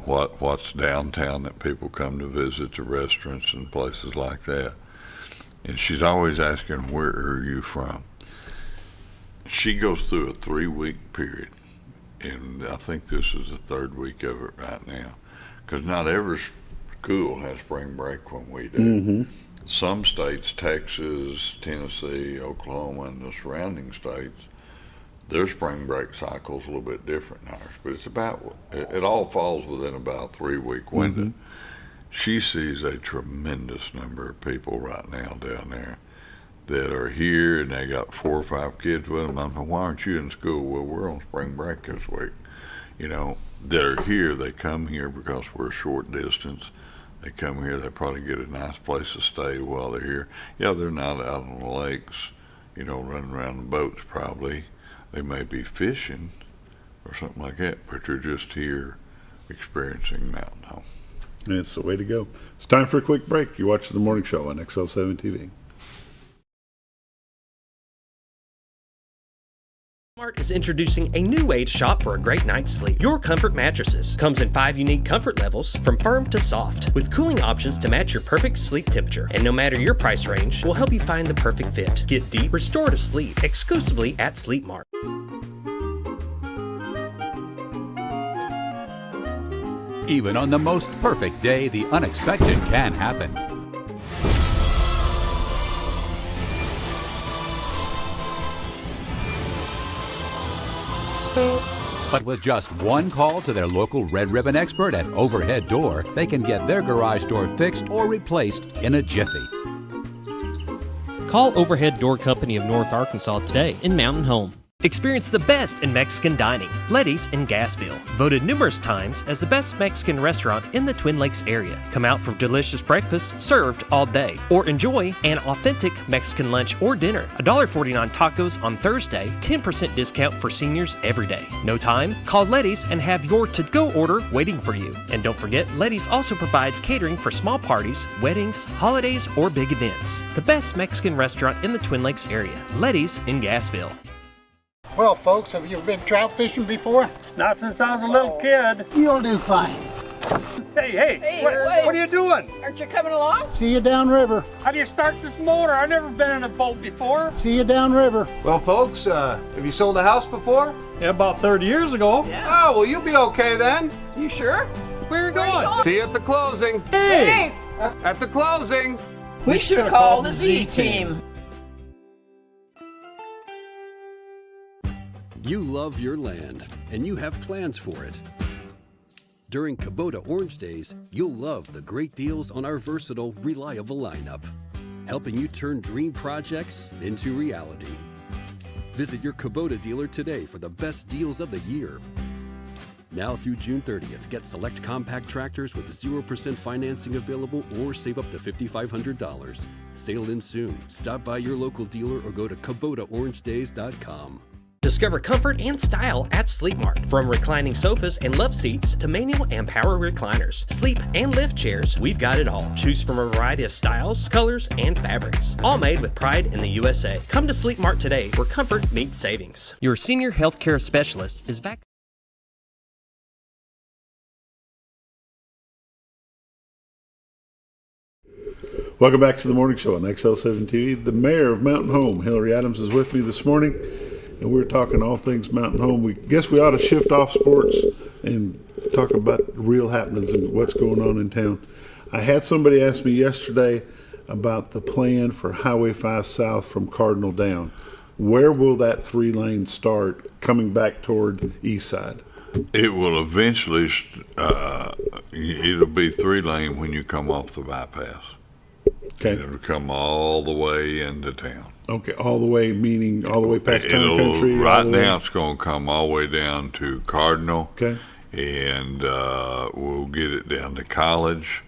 What's downtown that people come to visit, the restaurants and places like that. And she's always asking, where are you from? She goes through a 3-week period. And I think this is the 3rd week of it right now. Because not every school has spring break when we do. Mm-hmm. Some states, Texas, Tennessee, Oklahoma, and the surrounding states, their spring break cycle is a little bit different than ours. But it all falls within about a 3-week window. Mm-hmm. She sees a tremendous number of people right now down there that are here, and they got 4 or 5 kids with them. I'm like, why aren't you in school? Well, we're on spring break this week. That are here, they come here because we're a short distance. They come here, they probably get a nice place to stay while they're here. Yeah, they're not out on the lakes, running around the boats probably. They may be fishing or something like that, but they're just here experiencing Mountain Home. It's the way to go. It's time for a quick break. You're watching The Morning Show on XL7-TV. Walmart is introducing a new way to shop for a great night's sleep. Your Comfort Mattresses comes in 5 unique comfort levels, from firm to soft, with cooling options to match your perfect sleep temperature. And no matter your price range, we'll help you find the perfect fit. Get deep, restorative sleep exclusively at Sleep Mart. Even on the most perfect day, the unexpected can happen. But with just one call to their local Red Ribbon expert at Overhead Door, they can get their garage door fixed or replaced in a jiffy. Call Overhead Door Company of North Arkansas today in Mountain Home. Experience the best in Mexican dining. Letty's in Gassville, voted numerous times as the best Mexican restaurant in the Twin Lakes area. Come out for delicious breakfast served all day, or enjoy an authentic Mexican lunch or dinner. $1.49 tacos on Thursday, 10% discount for seniors every day. No time? Call Letty's and have your to-go order waiting for you. And don't forget, Letty's also provides catering for small parties, weddings, holidays, or big events. The best Mexican restaurant in the Twin Lakes area. Letty's in Gassville. Well, folks, have you been trout fishing before? Not since I was a little kid. You'll do fine. Hey, what are you doing? Aren't you coming along? See you downriver. How do you start this motor? I've never been in a boat before. See you downriver. Well, folks, have you sold a house before? Yeah, about 30 years ago. Yeah. Oh, well, you'll be okay then. You sure? Where are you going? See you at the closing. Hey! At the closing. We should have called the Z-Team. You love your land, and you have plans for it. During Kubota Orange Days, you'll love the great deals on our versatile, reliable lineup, helping you turn dream projects into reality. Visit your Kubota dealer today for the best deals of the year. Now through June 30th, get select compact tractors with 0% financing available or save up to $5,500. Sale ends soon. Stop by your local dealer or go to KubotaOrangeDays.com. Discover comfort and style at Sleep Mart. From reclining sofas and love seats to manual and power recliners, sleep and lift chairs, we've got it all. Choose from a variety of styles, colors, and fabrics. All made with pride in the USA. Come to Sleep Mart today where comfort meets savings. Your senior healthcare specialist is VACO. Welcome back to the morning show on XL7-TV. The mayor of Mountain Home, Hillrey Adams, is with me this morning, and we're talking all things Mountain Home. We guess we ought to shift off sports and talk about real happenings and what's going on in town. I had somebody ask me yesterday about the plan for Highway 5 South from Cardinal down. Where will that 3-lane start coming back toward East Side? It will eventually, it'll be 3-lane when you come off the bypass. Okay. It'll come all the way into town. Okay, all the way, meaning all the way past Town Country? Right now, it's going to come all the way down to Cardinal. Okay. And we'll get it down to College.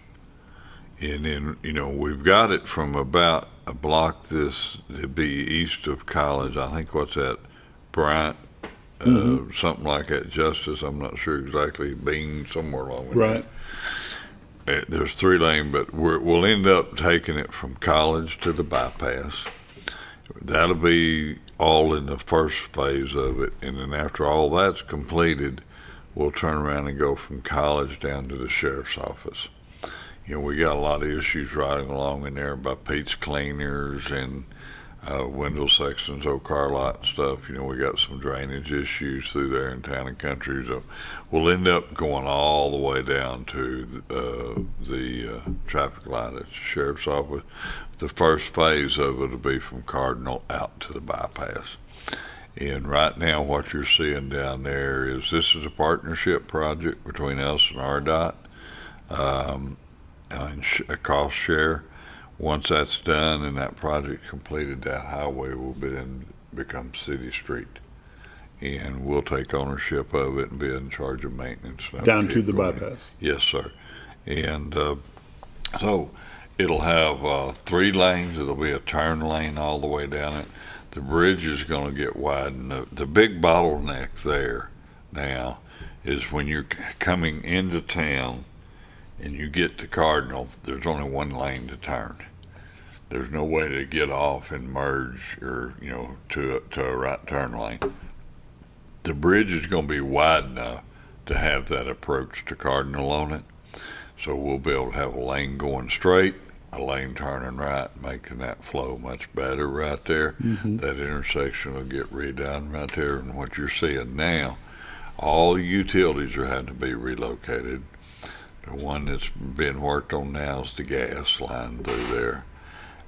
And then, we've got it from about a block it'd be east of College. I think, what's that, Bryant? Something like that, Justice. I'm not sure exactly. Being somewhere along with right. That. There's 3 lane, but we'll end up taking it from College to the bypass. That'll be all in the first phase of it, and then after all that's completed, we'll turn around and go from College down to the sheriff's office. We got a lot of issues riding along in there by Pete's Cleaners and window sections, old car lot and stuff. We got some drainage issues through there in Town and Country. So we'll end up going all the way down to the traffic light at the sheriff's office. The first phase of it will be from Cardinal out to the bypass. And right now what you're seeing down there is this is a partnership project between us and RDOT, and a cost share. Once that's done and that project completed, that highway will then become city street, and we'll take ownership of it and be in charge of maintenance. Down to the bypass. Yes, sir. And so it'll have 3 lanes. It'll be a turn lane all the way down it. The bridge is going to get widened. The big bottleneck there now is when you're coming into town and you get to Cardinal, there's only 1 lane to turn. There's no way to get off and merge or, to a right turn lane. The bridge is going to be wide enough to have that approach to Cardinal on it. So we'll be able to have a lane going straight, a lane turning right, making that flow much better right there. That intersection will get redone right there. And what you're seeing now, all the utilities are having to be relocated. The one that's being worked on now is the gas line through there.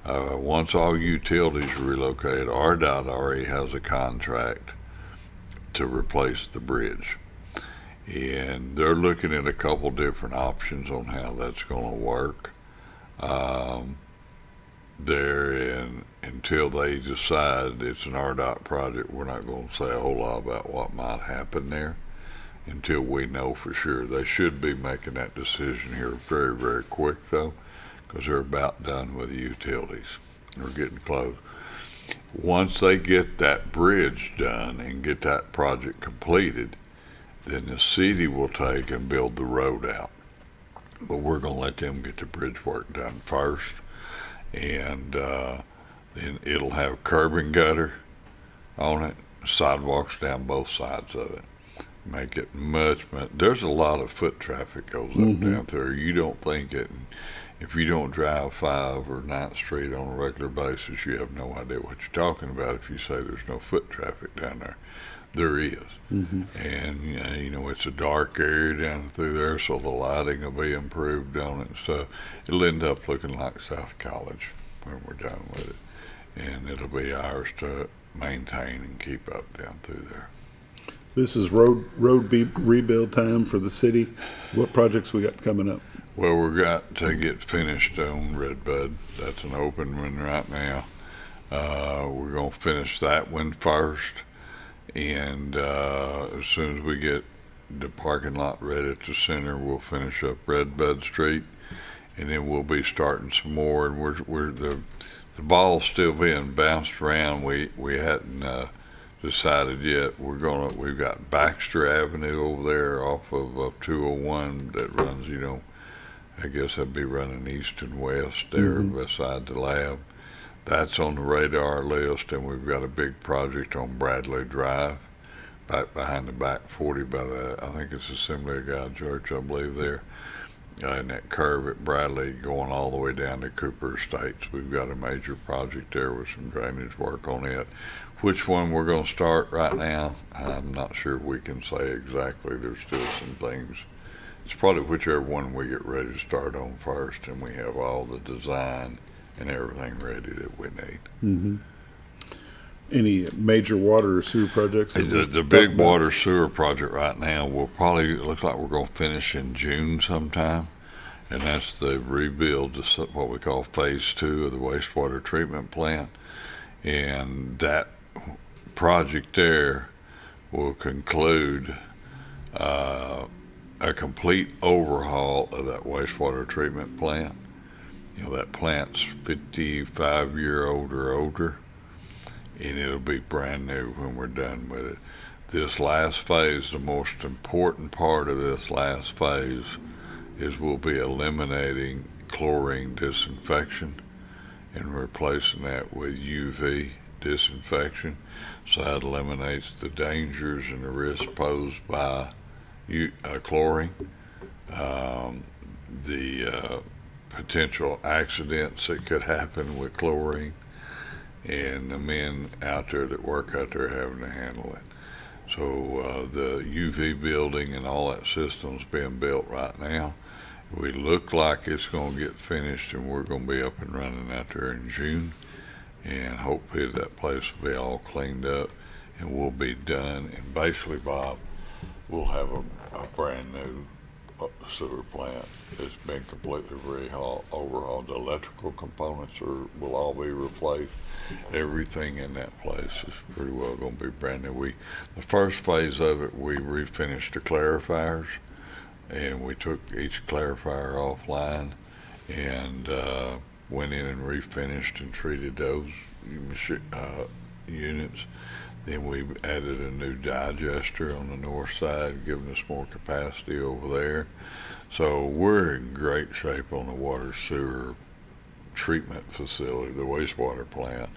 Once all utilities are relocated, RDOT already has a contract to replace the bridge. And they're looking at a couple different options on how that's going to work. Until they decide it's an RDOT project, we're not going to say a whole lot about what might happen there until we know for sure. They should be making that decision here very, very quick, though, because they're about done with the utilities. They're getting close. Once they get that bridge done and get that project completed, then the city will take and build the road out. But we're going to let them get the bridge work done first. And then it'll have curb and gutter on it, sidewalks down both sides of it. Make it much, there's a lot of foot traffic goes up down there. You don't think it. If you don't drive 5 or 9th Street on a regular basis, you have no idea what you're talking about if you say there's no foot traffic down there. There is. And, it's a dark area down through there, so the lighting will be improved on it and stuff. It'll end up looking like South College when we're done with it. And it'll be ours to maintain and keep up down through there. This is road rebuild time for the city. What projects we got coming up? Well, we've got to get finished on Redbud. That's an open one right now. We're going to finish that one first. And as soon as we get the parking lot ready at the center, we'll finish up Redbud Street. And then we'll be starting some more. And we're the ball's still being bounced around. We hadn't decided yet. We've got Baxter Avenue over there off of 201 that runs, I guess that'd be running east and west there beside the lab. That's on the radar list, and we've got a big project on Bradley Drive, back behind the back 40 by I think it's Assembly of God Church, I believe there. And that curve at Bradley going all the way down to Cooper Estates. We've got a major project there with some drainage work on it. Which one we're going to start right now, I'm not sure we can say exactly. There's still some things. It's probably whichever one we get ready to start on first, and we have all the design and everything ready that we need. Any major water or sewer projects? The big water sewer project right now it looks like we're going to finish in June sometime, and that's the rebuild to what we call phase 2 of the wastewater treatment plant. and that project there will conclude a complete overhaul of that wastewater treatment plant. You know, that plant's 55-year-old or older, and it'll be brand new when we're done with it. This last phase, the most important part of this last phase, is we'll be eliminating chlorine disinfection and replacing that with UV disinfection. So that eliminates the dangers and the risks posed by chlorine, the potential accidents that could happen with chlorine, and the men out there that work out there having to handle it. So the UV building and all that system's being built right now. We look like it's going to get finished, and we're going to be up and running out there in June, and hopefully that place will be all cleaned up and we'll be done. And basically, Bob, we'll have a brand new sewer plant. It's been completely overhauled. The electrical components will all be replaced. Everything in that place is pretty well going to be brand new. The first phase of it, we refinished the clarifiers, and we took each clarifier offline and went in and refinished and treated those units. Then we added a new digester on the north side, giving us more capacity over there. So we're in great shape on the water sewer treatment facility, the wastewater plant,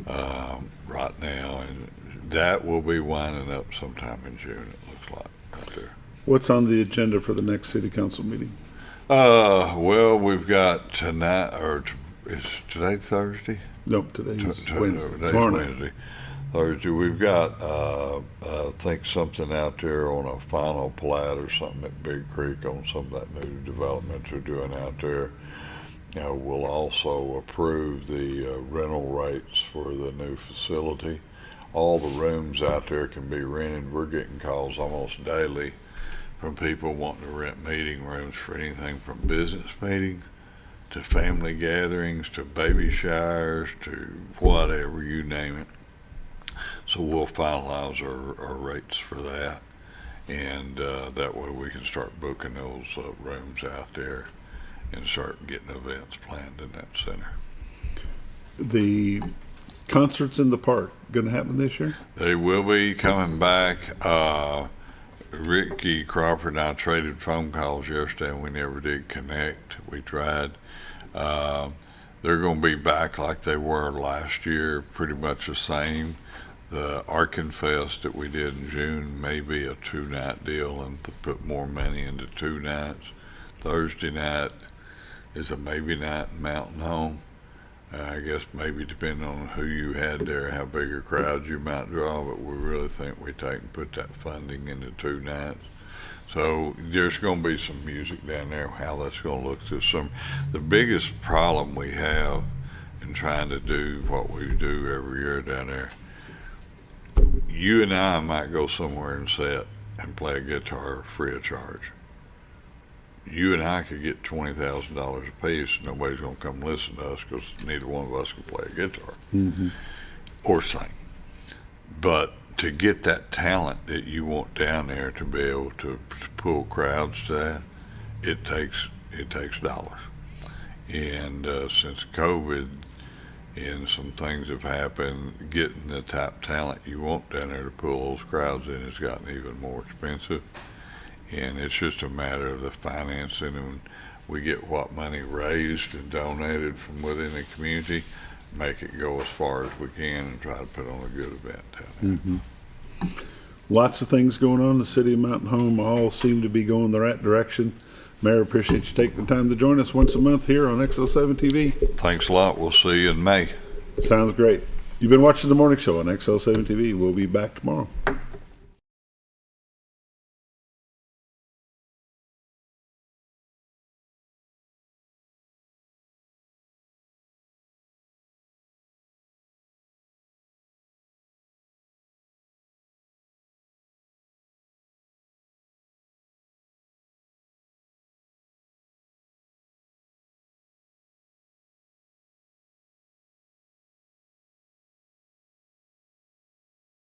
right now, and that will be winding up sometime in June, it looks like, out there. What's on the agenda for the next city council meeting? Well, we've got tonight, is today Thursday? Nope, today's Wednesday. Wednesday. Thursday, we've got, I think, something out there on a final plat or something at Big Creek on some of that new development they're doing out there. We'll also approve the rental rates for the new facility. All the rooms out there can be rented. We're getting calls almost daily from people wanting to rent meeting rooms for anything from business meetings to family gatherings to baby showers to whatever, you name it. So we'll finalize our rates for that, and that way we can start booking those rooms out there and start getting events planned in that center. The concerts in the park going to happen this year? They will be coming back. Ricky Crawford and I traded phone calls yesterday, and we never did connect. We tried. They're going to be back like they were last year, pretty much the same. The Arkanfest that we did in June may be a 2-night deal and to put more money into 2 nights. Thursday night is a maybe night in Mountain Home. I guess maybe depending on who you had there, how big a crowd you might draw, but we really think we take and put that funding into 2 nights. So there's going to be some music down there, how that's going to look this summer. The biggest problem we have in trying to do what we do every year down there, you and I might go somewhere and sit and play a guitar free of charge. You and I could get $20,000 a piece. Nobody's going to come listen to us because neither one of us can play a guitar or sing. But to get that talent that you want down there to be able to pull crowds to that, it takes dollars. And since COVID and some things have happened, getting the type talent you want down there to pull those crowds in has gotten even more expensive. And it's just a matter of the financing, and we get what money raised and donated from within the community, make it go as far as we can and try to put on a good event down there. Lots of things going on in the city of Mountain Home. All seem to be going the right direction. Mayor, appreciate you taking the time to join us once a month here on XL7-TV. Thanks a lot. We'll see you in May. Sounds great. You've been watching The Morning Show on XL7-TV. We'll be back tomorrow.